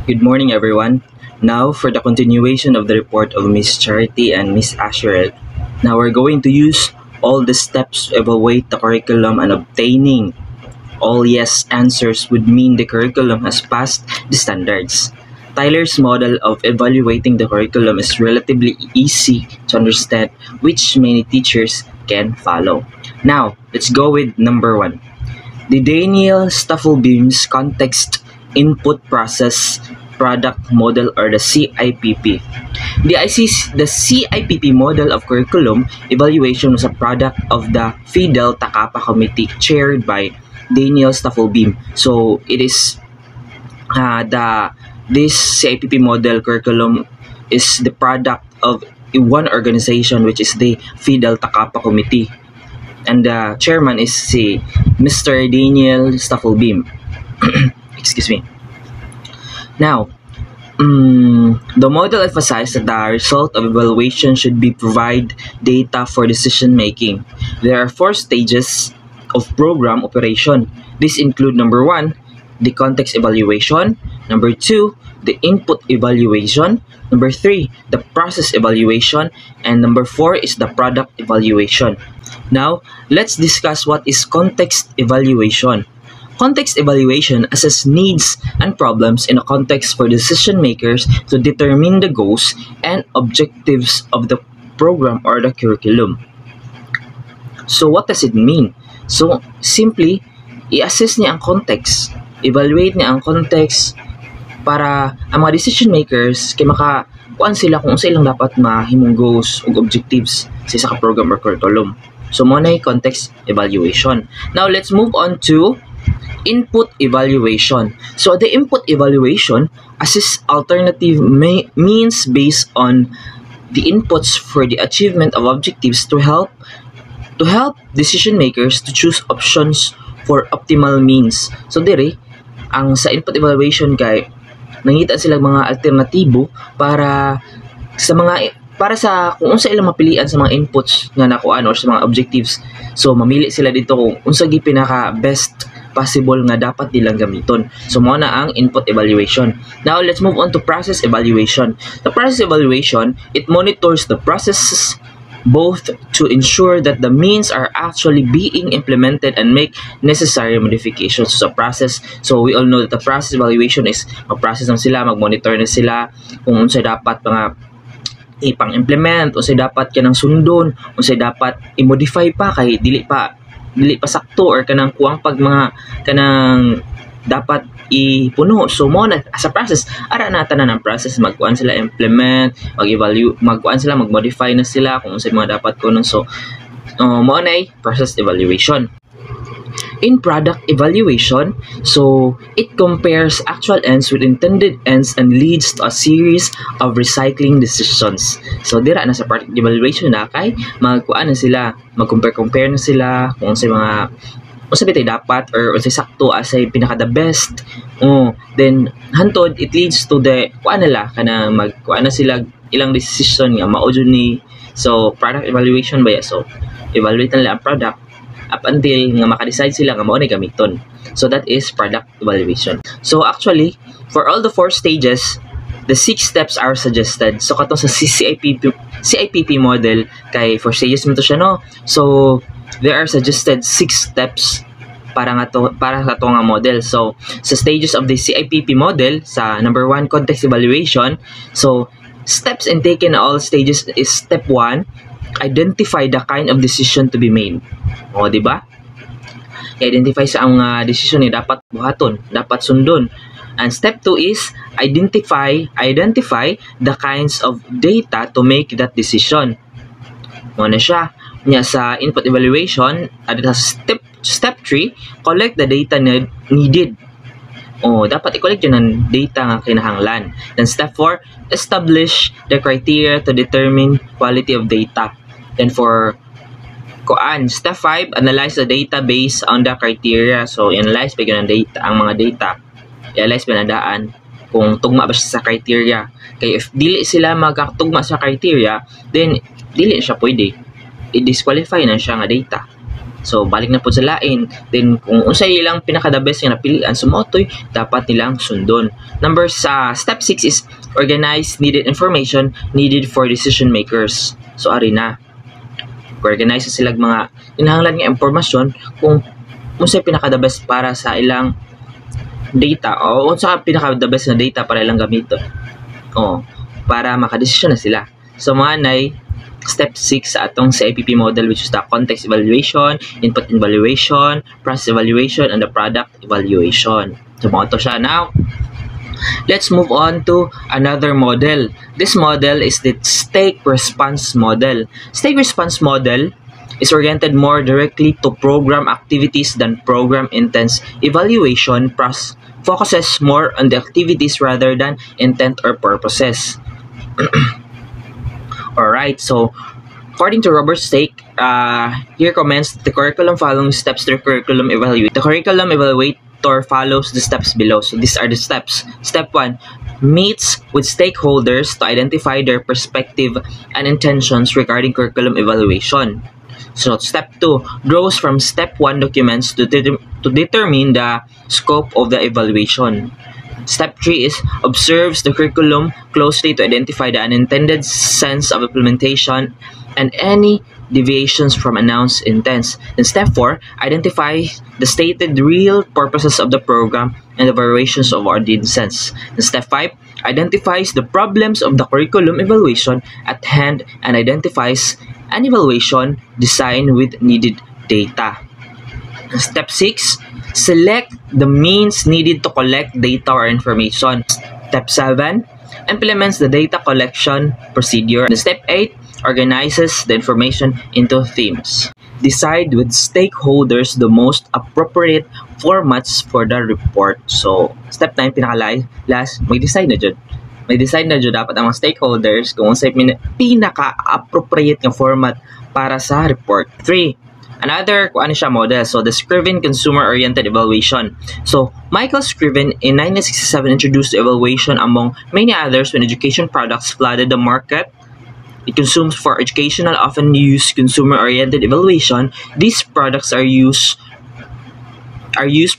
Good morning, everyone. Now, for the continuation of the report of Miss Charity and Miss Asherette. Now, we're going to use all the steps to evaluate the curriculum, and obtaining all yes answers would mean the curriculum has passed the standards. Tyler's model of evaluating the curriculum is relatively easy to understand, which many teachers can follow. Now, let's go with number 1. The Daniel Stufflebeam's Context Input Process Product Model, or the CIPP. The CIPP model of curriculum evaluation was a product of the Phi Delta Kappa Committee chaired by Daniel Stufflebeam. So it is this CIPP model curriculum is the product of one organization, which is the Phi Delta Kappa Committee, and the chairman is Mr. Daniel Stufflebeam. Excuse me. Now, the model emphasized that the result of evaluation should be provide data for decision making. There are 4 stages of program operation. These include number 1, the context evaluation, number 2, the input evaluation, number 3, the process evaluation, and number 4 is the product evaluation. Now, let's discuss what is context evaluation. Context evaluation assesses needs and problems in a context for decision makers to determine the goals and objectives of the program or the curriculum. So what does it mean? So simply, i-assess niya ang context, evaluate niya ang context para ang mga decision makers kay makakuan sila kung sa ilang dapat mahimong goals ug objectives sa isa ka program or curriculum. So mo na context evaluation. Now let's move on to input evaluation. So the input evaluation assess alternative means based on the inputs for the achievement of objectives to help decision makers to choose options for optimal means. So dire ang sa input evaluation kay nangita sila mga alternatibo para sa kung unsa ilang mapilian sa mga inputs nga nakuan or sa mga objectives. So mamili sila dito kung unsa gi pinaka best possible nga dapat nilang gamiton. So mo na ang input evaluation. Now let's move on to process evaluation. The process evaluation, it monitors the processes both to ensure that the means are actually being implemented and make necessary modifications sa process. So we all know that the process evaluation is mag-process na sila, mag-monitor na sila kung unsa dapat mga ipang-implement, unsay dapat kanang sundon, unsay dapat i-modify pa kay dili pa sakto or kanang kuwang pag mga kanang dapat ipuno. So mo na sa process ara na tanan ang process, magkuan sila implement, mag-evaluate, magkuan sila, mag-modify na sila kung unsay mga dapat kunon. So mo na process evaluation. In product evaluation, so it compares actual ends with intended ends and leads to a series of recycling decisions. So dira na sa product evaluation na kay magkuan na sila, mag-compare na sila kung sa mga unsa bitay dapat or unsay sakto asay pinaka the best. Then hantod it leads to the kuan nila kana magkuan na sila ilang decision nga mao jud ni. So product evaluation ba ya? So evaluate nila ang product up until nga maka-decide sila nga mao na gamiton. So that is product evaluation. So actually, for all the 4 stages, the 6 steps are suggested. So katong sa CIPP model kay 4 stages mo to siya, no? So there are suggested 6 steps para sa to nga model. So sa stages of the CIPP model, sa number 1 context evaluation, so steps and taken all stages is step 1, identify the kind of decision to be made. Di ba? I-identify sa ang decision ni dapat buhaton, dapat sundon. And step 2 is identify the kinds of data to make that decision. Na siya. Nya sa input evaluation, step 3, collect the data needed. Dapat i-collect yun ng data nga kinahanglan. Then step 4, establish the criteria to determine quality of data. Then for step 5, analyze the data based on the criteria. So analyze pa yun ang mga data. I-analyze pa na daan kung tugma ba siya sa criteria. Kaya if dili sila magkatugma sa criteria, then dili siya pwede. I-disqualify na siya nga data. So balik na po sa lain. Then kung unsay ilang pinaka the best nga napilian sumotoy, dapat nilang sundon. Step 6 is organize needed information needed for decision makers. So ari na. Organize sila mga kinahanglan nga impormasyon kung unsay pinaka the best para sa ilang data o unsa pinaka the best na data para ilang gamiton. Para makadesisyon na sila. So mga nay step 6 sa atong CIPP model, which is the context evaluation, input evaluation, process evaluation, and the product evaluation. So mga to siya. Now, let's move on to another model. This model is the stake response model. Stake response model is oriented more directly to program activities than program intense evaluation. Focuses more on the activities rather than intent or purposes. Alright, so according to Robert Stake, here comments the curriculum following steps to the curriculum evaluate. The curriculum evaluator follows the steps below. So these are the steps. Step 1, meets with stakeholders to identify their perspective and intentions regarding curriculum evaluation. So step 2, draws from step 1 documents to determine the scope of the evaluation. Step 3 is observes the curriculum closely to identify the unintended sense of implementation and any deviations from announced intents. And step 4, identify the stated real purposes of the program and the variations of audiences. And step 5, identifies the problems of the curriculum evaluation at hand and identifies an evaluation design with needed data. Step 6, select the means needed to collect data or information. Step 7, implements the data collection procedure. And step 8, organizes the information into themes. Decide with stakeholders the most appropriate formats for the report. So, step 9, last, may decide na dyan. May decide na dyan dapat ang mga stakeholders kung saan pinaka-appropriate ng format para sa report. 3, another model. So the Scriven consumer-oriented evaluation. So Michael Scriven in 1967 introduced the evaluation among many others when education products flooded the market. It consumes for educational often used consumer-oriented evaluation. These products are used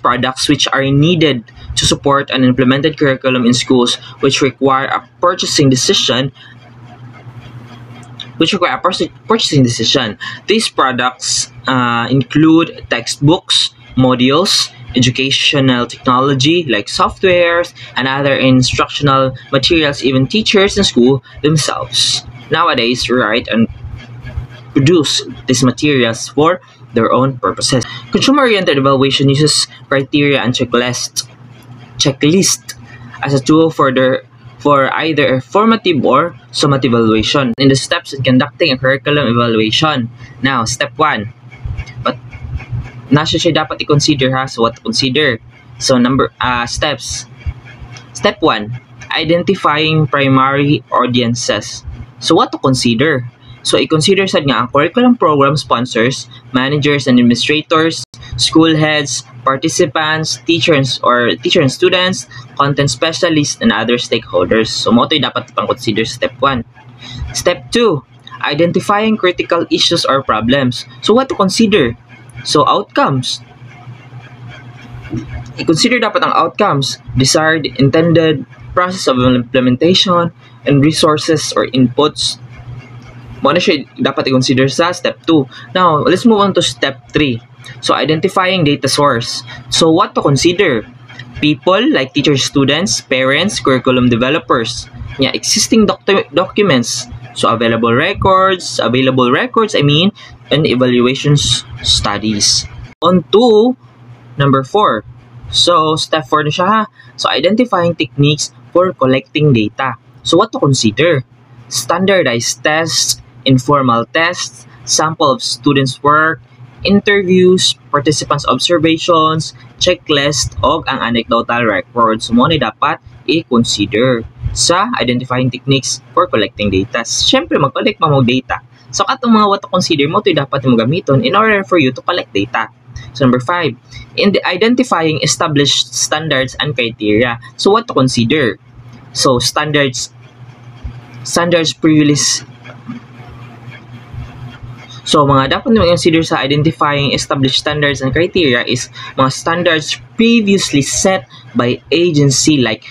products which are needed to support an implemented curriculum in schools which require a purchasing decision. These products include textbooks, modules, educational technology like softwares, and other instructional materials. Even teachers in school themselves nowadays write and produce these materials for their own purposes. Consumer-oriented evaluation uses criteria and checklist as a tool for either a formative or summative evaluation. In the steps in conducting a curriculum evaluation. Now, step 1. But nasa siya dapat i-consider ha. So, what to consider? So, steps. Step 1. Identifying primary audiences. So, what to consider? So, i-consider sad nga ang curriculum program sponsors, managers and administrators, school heads, participants, teachers and students, content specialists, and other stakeholders. So, mo ito'y dapat pang consider step 1. Step 2, identifying critical issues or problems. So, what to consider? So, outcomes. I-consider dapat ang outcomes, desired, intended, process of implementation, and resources or inputs. Mo na siya dapat i-consider sa step 2. Now, let's move on to step 3. So, identifying data source. So, what to consider? People like teachers, students, parents, curriculum developers. Yeah, existing documents. So, available records, and evaluations studies. On to number 4. So, step 4 na siya ha. So, identifying techniques for collecting data. So, what to consider? Standardized tests, informal tests, sample of students' work, interviews, participants' observations, checklist, o ang anecdotal records. Mo ni dapat i-consider sa identifying techniques for collecting data. Siyempre, mag-collect mo data. So, katong mga what to consider mo, ito dapat mo gamiton in order for you to collect data. So, number 5, in the identifying established standards and criteria. So, what to consider? So, standards So, mga dapat nyo consider sa identifying established standards and criteria is mga standards previously set by agency like